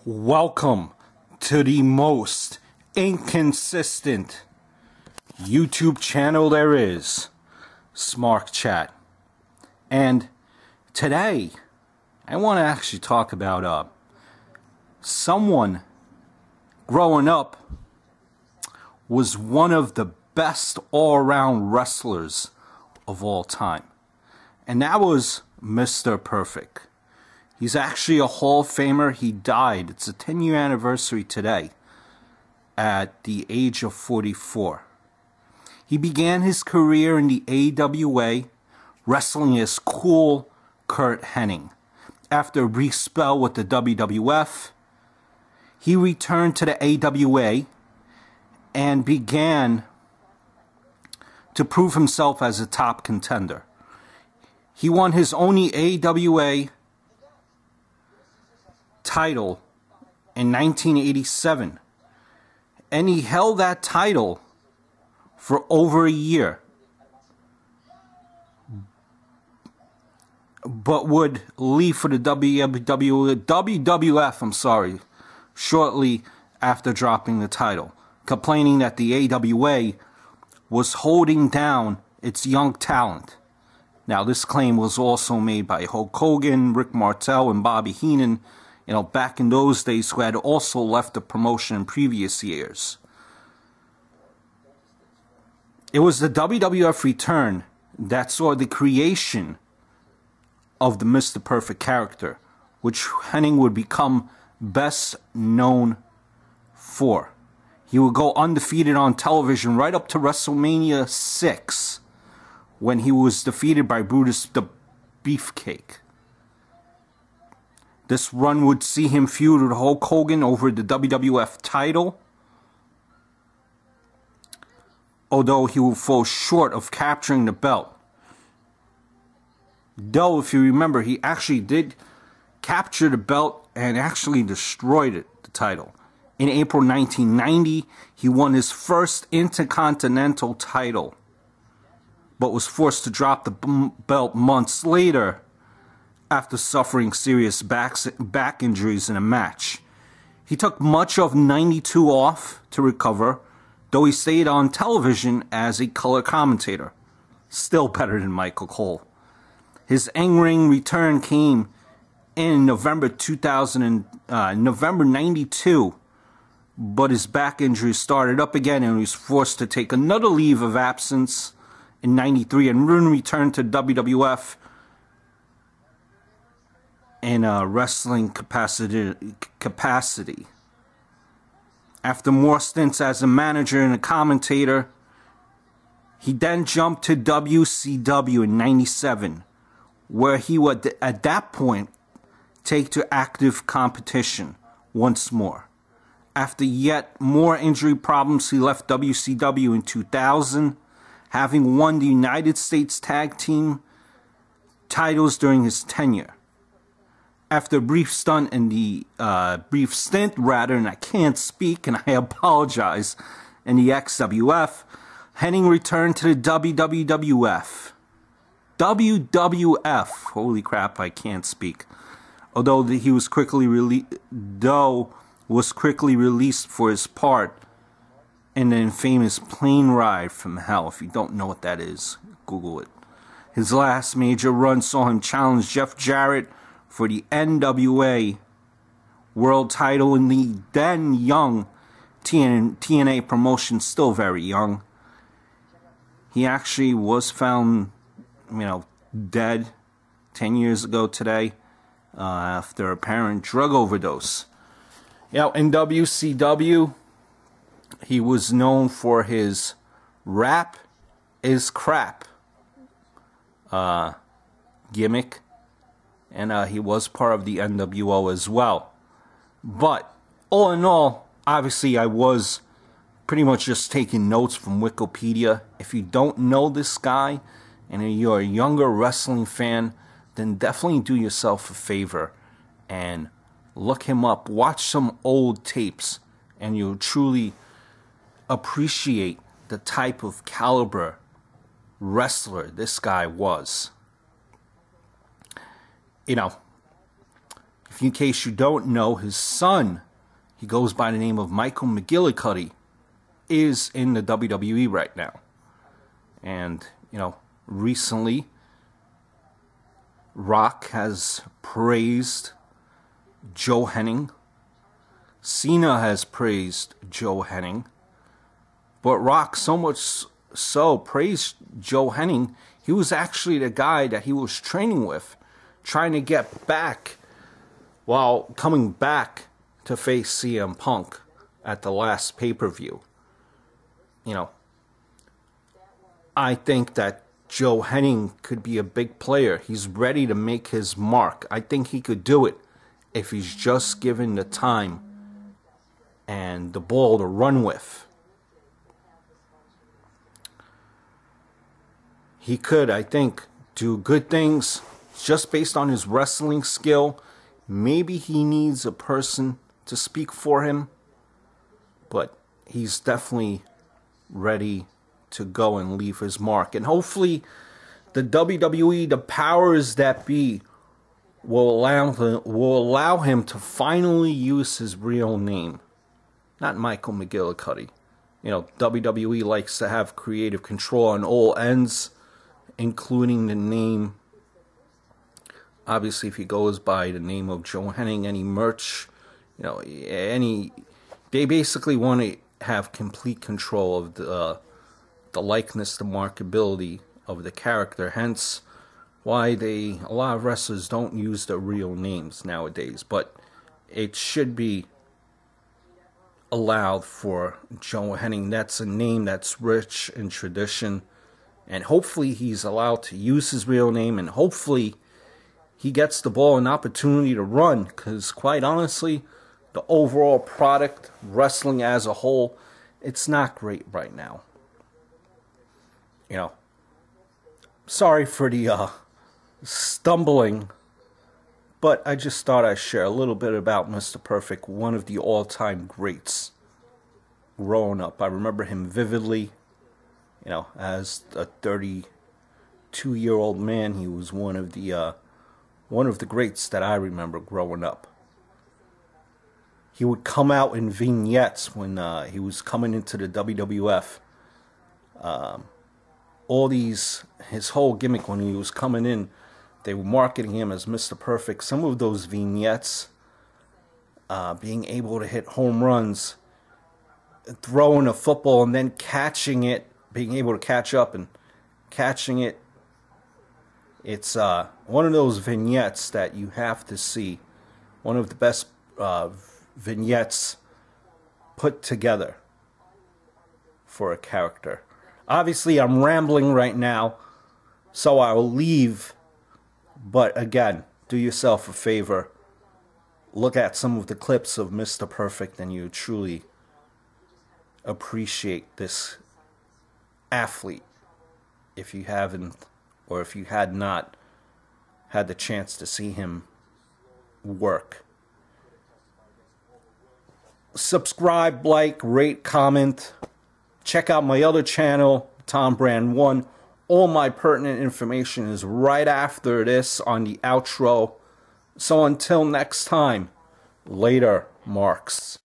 Welcome to the most inconsistent YouTube channel there is, Smart Chat. And today, I want to actually talk about someone growing up was one of the best all-around wrestlers of all time. And that was Mr. Perfect. He's actually a Hall of Famer. He died. It's a 10-year anniversary today at the age of 44. He began his career in the AWA, wrestling as Cool Kurt Hennig. After a brief spell with the WWF, he returned to the AWA and began to prove himself as a top contender. He won his only AWA title in 1987, and he held that title for over a year, but would leave for the WWF, shortly after dropping the title, complaining that the AWA was holding down its young talent. Now, this claim was also made by Hulk Hogan, Rick Martel, and Bobby Heenan, back in those days, who had also left the promotion in previous years. It was the WWF return that saw the creation of the Mr. Perfect character, which Hennig would become best known for. He would go undefeated on television right up to WrestleMania 6, when he was defeated by Brutus the Beefcake. This run would see him feud with Hulk Hogan over the WWF title, although he would fall short of capturing the belt. Though, if you remember, he actually did capture the belt and actually destroyed the title. In April 1990, he won his first Intercontinental title, but was forced to drop the belt months later after suffering serious back injuries in a match. He took much of 92 off to recover, though he stayed on television as a color commentator. Still better than Michael Cole. His in-ring return came in November 92, but his back injury started up again and he was forced to take another leave of absence in 93 and returned to WWF in a wrestling capacity. After more stints as a manager and a commentator, he then jumped to WCW in 97, where he would at that point take to active competition once more. After yet more injury problems, he left WCW in 2000, having won the United States Tag Team titles during his tenure. After a brief stint and I can't speak and I apologize, in the XWF, Hennig returned to the WWF. Holy crap, I can't speak. Although he was quickly released for his part in the infamous plane ride from hell. If you don't know what that is, Google it. His last major run saw him challenge Jeff Jarrett for the NWA World title in the then young TNA promotion, still very young. He actually was found, dead 10 years ago today after apparent drug overdose. In WCW, he was known for his rap is crap gimmick. And he was part of the NWO as well. But all in all, obviously I was pretty much just taking notes from Wikipedia. If you don't know this guy and you're a younger wrestling fan, then definitely do yourself a favor and look him up. Watch some old tapes and you'll truly appreciate the type of caliber wrestler this guy was. You know, if in case you don't know, his son, he goes by the name of Michael McGillicuddy, is in the WWE right now. And, you know, recently, Rock has praised Joe Henning. Cena has praised Joe Henning. But Rock so much so praised Joe Henning, he was actually the guy that he was training with, trying to get back, while coming back to face CM Punk at the last pay-per-view. You know, I think that Joe Henning could be a big player. He's ready to make his mark. I think he could do it if he's just given the time and the ball to run with. He could, I think, do good things just based on his wrestling skill. Maybe he needs a person to speak for him, but he's definitely ready to go and leave his mark. And hopefully the WWE, the powers that be, will allow him to finally use his real name. Not Michael McGillicuddy. You know, WWE likes to have creative control on all ends, including the name. Obviously, if he goes by the name of Joe Henning, any merch, you know, they basically want to have complete control of the likeness, the markability of the character. Hence, why a lot of wrestlers don't use their real names nowadays. But it should be allowed for Joe Henning. That's a name that's rich in tradition. And hopefully he's allowed to use his real name, and hopefully he gets the ball an opportunity to run, because quite honestly, the overall product, wrestling as a whole, it's not great right now. You know, sorry for the stumbling, but I just thought I'd share a little bit about Mr. Perfect, one of the all-time greats growing up. I remember him vividly. You know, as a 32-year-old man, he was one of the greats that I remember growing up. He would come out in vignettes when he was coming into the WWF. His whole gimmick when he was coming in, they were marketing him as Mr. Perfect. Some of those vignettes, being able to hit home runs, throwing a football and then catching it, being able to catch up and catching it. It's one of those vignettes that you have to see. One of the best vignettes put together for a character. Obviously, I'm rambling right now, so I'll leave. But again, do yourself a favor. Look at some of the clips of Mr. Perfect, and you truly appreciate this athlete, if you haven't, or if you had not had the chance to see him work. Subscribe, like, rate, comment. Check out my other channel, Tom Brand 1. All my pertinent information is right after this on the outro. So until next time, later, marks.